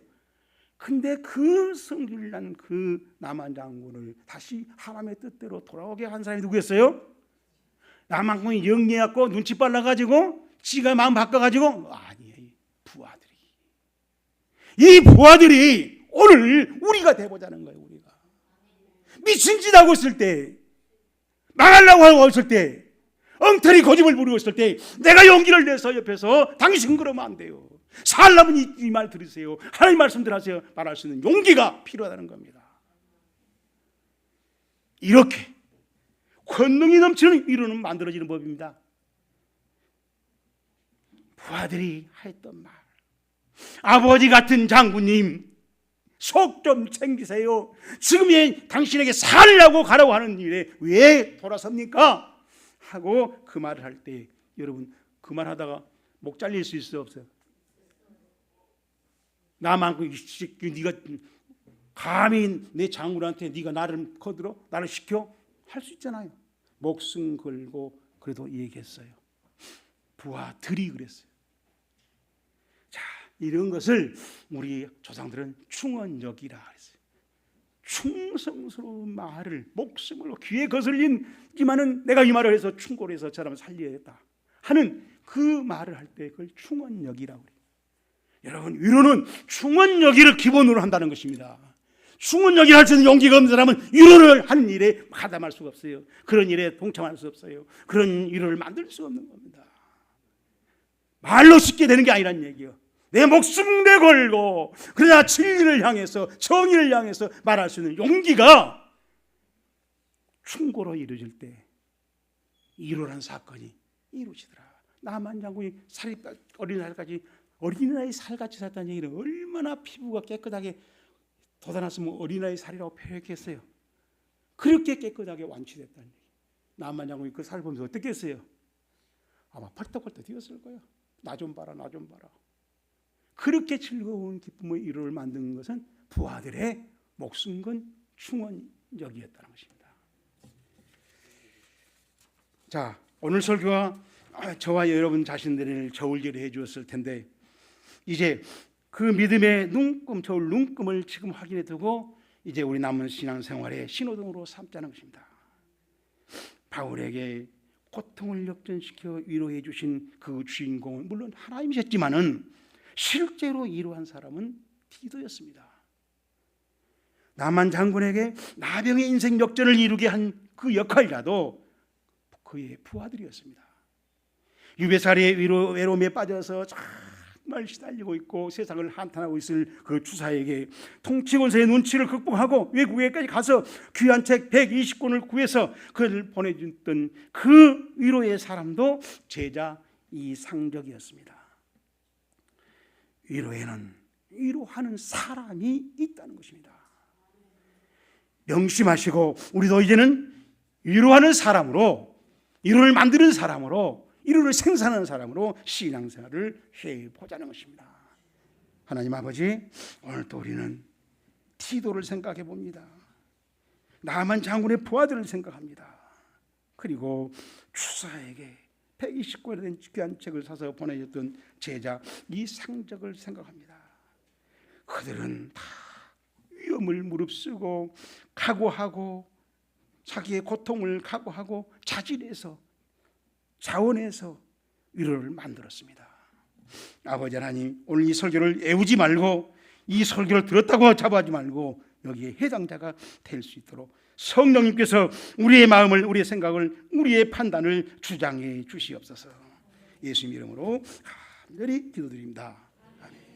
근데 그 성기를 난 그 남한 장군을 다시 하나님의 뜻대로 돌아오게 한 사람이 누구였어요? 남한군이 영리해갖고 눈치 빨라가지고 지가 마음 바꿔가지고 아니에요. 부하들이 이 부하들이 오늘 우리가 돼보자는 거예요. 우리가 미친 짓 하고 있을 때, 망하려고 하고 있을 때, 엉터리 고집을 부리고 있을 때 내가 용기를 내서 옆에서 당신 그러면 안 돼요, 살라면 이 말 들으세요, 하나님 말씀들 하세요 말할 수 있는 용기가 필요하다는 겁니다. 이렇게 권능이 넘치는 위로는 만들어지는 법입니다. 부하들이 했던 말, 아버지 같은 장군님 속 좀 챙기세요, 지금 당신에게 살라고 가라고 하는 일에 왜 돌아섭니까? 하고 그 말을 할 때 여러분 그 말 하다가 목 잘릴 수 있어요, 없어요? 나만 네가 감히 내 장군한테 네가 나를 거들어? 나를 시켜? 할 수 있잖아요. 목숨 걸고 그래도 얘기했어요. 부하들이 그랬어요. 자, 이런 것을 우리 조상들은 충언역이라 했어요. 충성스러운 말을 목숨으로 귀에 거슬린지만은 내가 이 말을 해서 충고해서 저라면 살려야겠다 하는 그 말을 할 때 그걸 충언역이라고 해요. 여러분, 위로는 충언역이를 기본으로 한다는 것입니다. 충언역이 할 수 있는 용기가 없는 사람은 위로를 하는 일에 가담할 수가 없어요. 그런 일에 동참할 수 없어요. 그런 위로를 만들 수 없는 겁니다. 말로 쉽게 되는 게 아니란 얘기예요. 내 목숨 내걸고 그러나 진리를 향해서, 정의를 향해서 말할 수 있는 용기가 충고로 이루어질 때 위로라는 사건이 이루어지더라. 나만 장군이 어린아이 살같이 살았다는 얘기는 얼마나 피부가 깨끗하게 돋아났으면 어린아이 살이라고 표현했겠어요. 그렇게 깨끗하게 완치됐다는 얘기. 나만 장군이 그 살 보면서 어떻게 했어요? 아마 펄떡펄떡 뛰었을 거예요. 나 좀 봐라, 나 좀 봐라. 그렇게 즐거운 기쁨의 위로를 만든 것은 부하들의 목숨 건 충언역이었다는 것입니다. 자, 오늘 설교가 저와 여러분 자신들을 저울질을 해 주었을 텐데 이제 그 믿음의 눈금, 저울 눈금을 지금 확인해 두고 이제 우리 남은 신앙생활의 신호등으로 삼자는 것입니다. 바울에게 고통을 역전시켜 위로해 주신 그 주인공은 물론 하나님이셨지만은 실제로 위로한 사람은 디도였습니다. 나만 장군에게 나병의 인생 역전을 이루게 한 그 역할이라도 그의 부하들이었습니다. 유배살이의 외로움에 빠져서 정말 시달리고 있고 세상을 한탄하고 있을 그 주사에게 통치권세의 눈치를 극복하고 외국에까지 가서 귀한 책 120권을 구해서 그를 보내줬던 그 위로의 사람도 제자 이상적이었습니다. 위로에는 위로하는 사람이 있다는 것입니다. 명심하시고 우리도 이제는 위로하는 사람으로, 위로를 만드는 사람으로, 위로를 생산하는 사람으로 신앙생활을 해보자는 것입니다. 하나님 아버지, 오늘 또 우리는 디도를 생각해 봅니다. 나만 장군의 부하들을 생각합니다. 그리고 추사에게 120권에 된 귀한 책을 사서 보내줬던 제자 이상적을 생각합니다. 그들은 다 위험을 무릅쓰고 각오하고 자기의 고통을 각오하고 자진해서 자원해서 위로를 만들었습니다. 아버지 하나님, 오늘 이 설교를 애우지 말고 이 설교를 들었다고 잡아하지 말고 여기에 해당자가 될 수 있도록 성령님께서 우리의 마음을, 우리의 생각을, 우리의 판단을 주장해 주시옵소서. 예수님 이름으로 간절히 기도드립니다.